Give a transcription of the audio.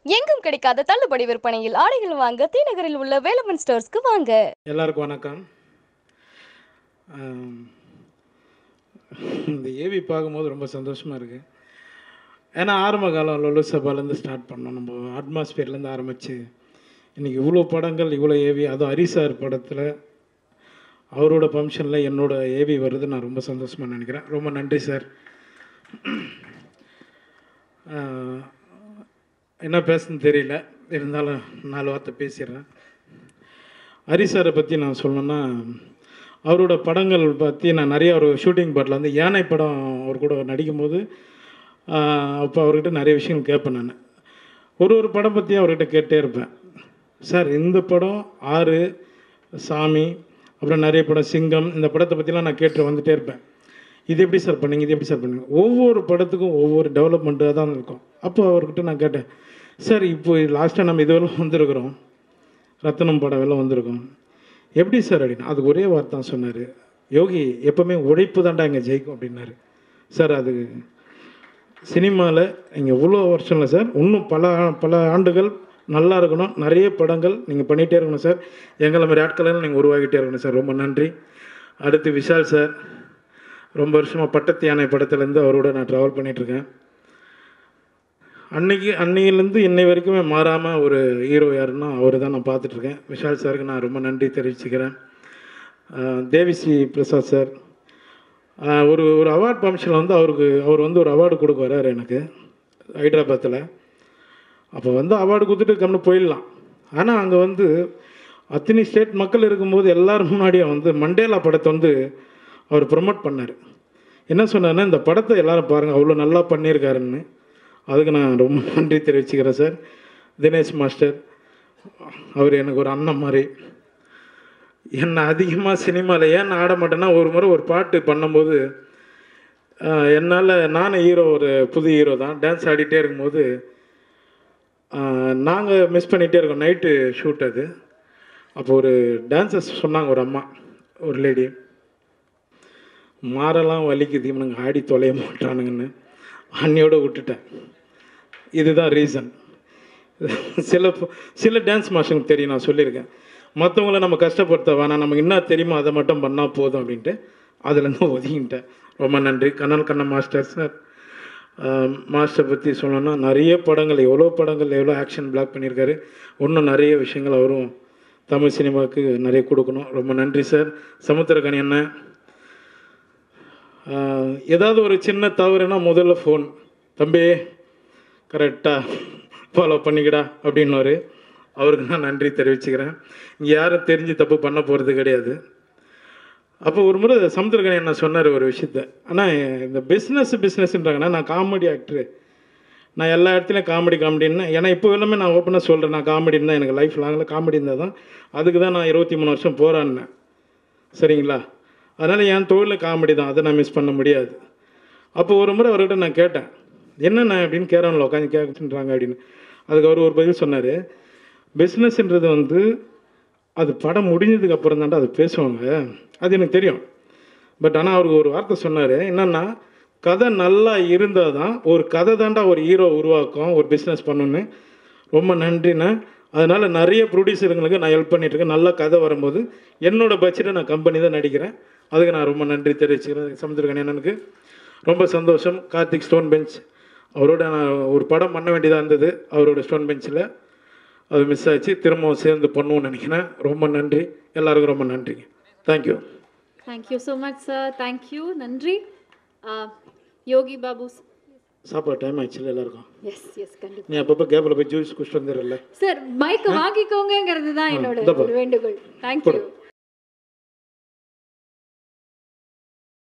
எங்கும் கிடைக்காத தள்ளுபடி விற்பனையில் ஆடைகள் வாங்க தீநகரில் உள்ள வேலமன் ஸ்டோர்ஸ்க்கு வாங்க. எல்லாருக்கும் வணக்கம். இந்த ஏவி பார்க்கும்போது ரொம்ப சந்தோஷமாக இருக்குது. ஏன்னா ஆரம்ப காலம் லொல்லு சபாலேருந்து ஸ்டார்ட் பண்ணோம். நம்ம அட்மாஸ்பியர்லேருந்து ஆரம்பித்து இன்றைக்கி இவ்வளோ படங்கள், இவ்வளோ ஏவி, அதுவும் ஹரிசார் படத்தில் அவரோட ஃபங்க்ஷனில் என்னோட ஏவி வருது. நான் ரொம்ப சந்தோஷமாக நினைக்கிறேன். ரொம்ப நன்றி சார். என்ன பேசுன்னு தெரியல, இருந்தாலும் 4 வார்த்தை பேசிடுறேன். ஹரிசாரை பற்றி நான் சொல்லணுன்னா, அவரோட படங்கள் பற்றி நான் நிறைய ஒரு ஷூட்டிங் பாட்டில் வந்து யானை படம் அவர் கூட நடிக்கும்போது அப்போ அவர்கிட்ட நிறைய விஷயங்கள் கேட்பேன். நான் ஒரு படம் பற்றி அவர்கிட்ட கேட்டே இருப்பேன். சார் இந்த படம் 6, சாமி, அப்புறம் நிறைய படம் சிங்கம், இந்த படத்தை பற்றிலாம் நான் கேட்டு வந்துகிட்டே இருப்பேன். இது எப்படி சார் பண்ணீங்க, இது எப்படி சார் பண்ணீங்க, ஒவ்வொரு படத்துக்கும் ஒவ்வொரு டெவலப்மெண்ட்டாக தான் இருக்கும். அப்போ அவர்கிட்ட நான் கேட்டேன், சார் இப்போ லாஸ்ட்டாக நம்ம இதுவெல்லாம் வந்திருக்கிறோம், ரத்தனம் படம் எல்லாம் வந்திருக்கோம், எப்படி சார் அப்படின்னு. அதுக்கு ஒரே வார்த்தை தான் சொன்னார், யோகி எப்போவுமே உழைப்பு தாண்டா இங்கே ஜெயிக்கும் அப்படின்னாரு. சார் அது சினிமாவில் இங்கே இவ்வளோ வருஷம் இல்லை சார், இன்னும் பல ஆண்டுகள் நல்லா இருக்கணும், நிறைய படங்கள் நீங்கள் பண்ணிகிட்டே இருக்கணும் சார், எங்களை மாதிரி ஆட்களெல்லாம் நீங்கள் உருவாகிட்டே இருக்கணும் சார். ரொம்ப நன்றி. அடுத்து விஷால் சார், ரொம்ப வருஷமாக பட்டத்து யானை படத்துலேருந்து அவரோட நான் ட்ராவல் பண்ணிகிட்ருக்கேன். அன்னையிலேருந்து இன்னை வரைக்குமே மாறாமல் ஒரு ஹீரோ யாருன்னா அவர் தான் நான் பார்த்துட்ருக்கேன். விஷால் சாருக்கு நான் ரொம்ப நன்றி தெரிவிச்சுக்கிறேன். தேவிஸ்ரீ பிரசாத் சார், ஒரு அவார்ட் ஃபங்க்ஷனில் வந்து அவர் வந்து ஒரு அவார்டு கொடுக்க வர்றாரு எனக்கு ஹைதராபாத்தில். அப்போ வந்து அவார்டு கொடுத்துட்டு கம்முன்னு போயிடலாம். ஆனால் அங்கே வந்து அத்தனை ஸ்டேட் மக்கள் இருக்கும்போது எல்லோரும் முன்னாடியும் வந்து மண்டேலா படத்தை வந்து அவர் ப்ரொமோட் பண்ணார். என்ன சொன்னார்னா, இந்த படத்தை எல்லோரும் பாருங்கள், அவ்வளோ நல்லா பண்ணியிருக்காருன்னு. அதுக்கு நான் ரொம்ப நன்றி தெரிவிச்சுக்கிறேன் சார். தினேஷ் மாஸ்டர், அவர் எனக்கு ஒரு அண்ணன் மாதிரி. என்னை அதிகமாக சினிமாவில் ஏன் ஆட மாட்டேன்னா, ஒரு முறை ஒரு பாட்டு பண்ணும்போது என்னால், நானும் ஹீரோ, ஒரு புது ஹீரோ தான், டான்ஸ் ஆடிட்டே இருக்கும்போது நாங்கள் மிஸ் பண்ணிகிட்டே இருக்கோம். நைட்டு ஷூட் அது. அப்போ ஒரு டான்ஸர்ஸ் சொன்னாங்க, ஒரு அம்மா, ஒரு லேடி, மாறெல்லாம் வலிக்குது, இவனுங்க ஆடி தொலைய மாட்டானுங்கன்னு அன்னையோடு விட்டுட்டேன். இதுதான் ரீசன். சில டான்ஸ் மாஸ்டருக்கு தெரியும், நான் சொல்லியிருக்கேன், மற்றவங்கள நம்ம கஷ்டப்படுத்த வேணாம், நமக்கு என்ன தெரியுமோ அதை மட்டும் பண்ணால் போதும் அப்படின்ட்டு அதுலேருந்து ஒதுங்கிட்டேன். ரொம்ப நன்றி. கண்ணன் மாஸ்டர் சார், மாஸ்டர் பற்றி சொல்லணும்னா நிறைய படங்கள், எவ்வளோ ஆக்ஷன் பிளாக் பண்ணியிருக்காரு. இன்னும் நிறைய விஷயங்கள் அவரும் தமிழ் சினிமாவுக்கு நிறைய கொடுக்கணும். ரொம்ப நன்றி சார். சமுத்திரக்கனி அண்ணன், ஏதாவது ஒரு சின்ன தவறுனா முதல்ல ஃபோன், தம்பி கரெக்டாக ஃபாலோ பண்ணிக்கடா அப்படின்னாரு. அவருக்கு நான் நன்றி தெரிவிச்சுக்கிறேன். இங்கே யாரும் தெரிஞ்சு தப்பு பண்ண போகிறது கிடையாது. அப்போ ஒரு முறை சமுத்திரக்கனி என்ன சொன்னார் ஒரு விஷயத்த, ஆனால் இந்த பிஸ்னஸ்ன்றாங்கன்னா, நான் காமெடி ஆக்டரு, நான் எல்லா இடத்துலையும் காமெடின்னு, ஏன்னா இப்போ எல்லாமே நான் ஓப்பனாக சொல்கிறேன், நான் காமெடின்னு தான், எனக்கு லைஃப் லாங்கில் காமெடி இருந்தால் தான், அதுக்கு தான் நான் 23 வருஷம் போராடினேன். சரிங்களா? அதனால் என் தொழில் காமெடி தான், அதை நான் மிஸ் பண்ண முடியாது. அப்போ ஒரு முறை அவர்கிட்ட நான் கேட்டேன், என்னென்ன அப்படின்னு கேரவனில் உட்காந்து கேட்குறாங்க அப்படின்னு. அதுக்கு அவர் ஒரு பதில் சொன்னார், பிஸ்னஸ்ன்றது வந்து அது படம் முடிஞ்சதுக்கு அப்புறம் தாண்டா அது பேசுவாங்க, அது எனக்கு தெரியும். பட் ஆனால் அவருக்கு ஒரு வார்த்தை சொன்னார், என்னென்னா, கதை நல்லா இருந்தால் தான், ஒரு கதை தாண்டா ஒரு ஹீரோ உருவாக்கும், ஒரு பிஸ்னஸ் பண்ணணுன்னு. ரொம்ப நன்றிண்ணே. அதனால் நிறைய ப்ரொடியூசருங்களுக்கு நான் ஹெல்ப் பண்ணிகிட்ருக்கேன். நல்ல கதை வரும்போது என்னோடய பட்ஜெட்டை நான் கம்பெனி தான் நடிக்கிறேன். அதுக்கு நான் ரொம்ப நன்றி தெரிவிச்சுக்கிறேன். சமுத்திரக்கனி அண்ணனுக்கு ரொம்ப சந்தோஷம். கார்த்திக் ஸ்டோன் பெஞ்ச், அவரோட நான் ஒரு படம் பண்ண வேண்டியதாக இருந்தது, அவரோட ஸ்டோன் பெஞ்சில் அது மிஸ் ஆச்சு. திரும்பவும் சேர்ந்து பண்ணுவோன்னு நினைக்கிறேன். ரொம்ப நன்றி, எல்லாருக்கும் ரொம்ப நன்றி. Thank you. Thank you so much sir. Thank you, நன்றி. யோகி பாபு சாப்பாடு டைம் ஆயிடுச்சு எல்லாருக்கும். எஸ் எஸ் கண்டிப்பாக. நீ அப்பப்போ கேபில் போய் ஜூஸ் குடிச்சிட்டு வந்துடுறல சார். மைக் வாங்கிக்கோங்கிறது தான் என்னோட வேண்டுகோள். தேங்க்யூ.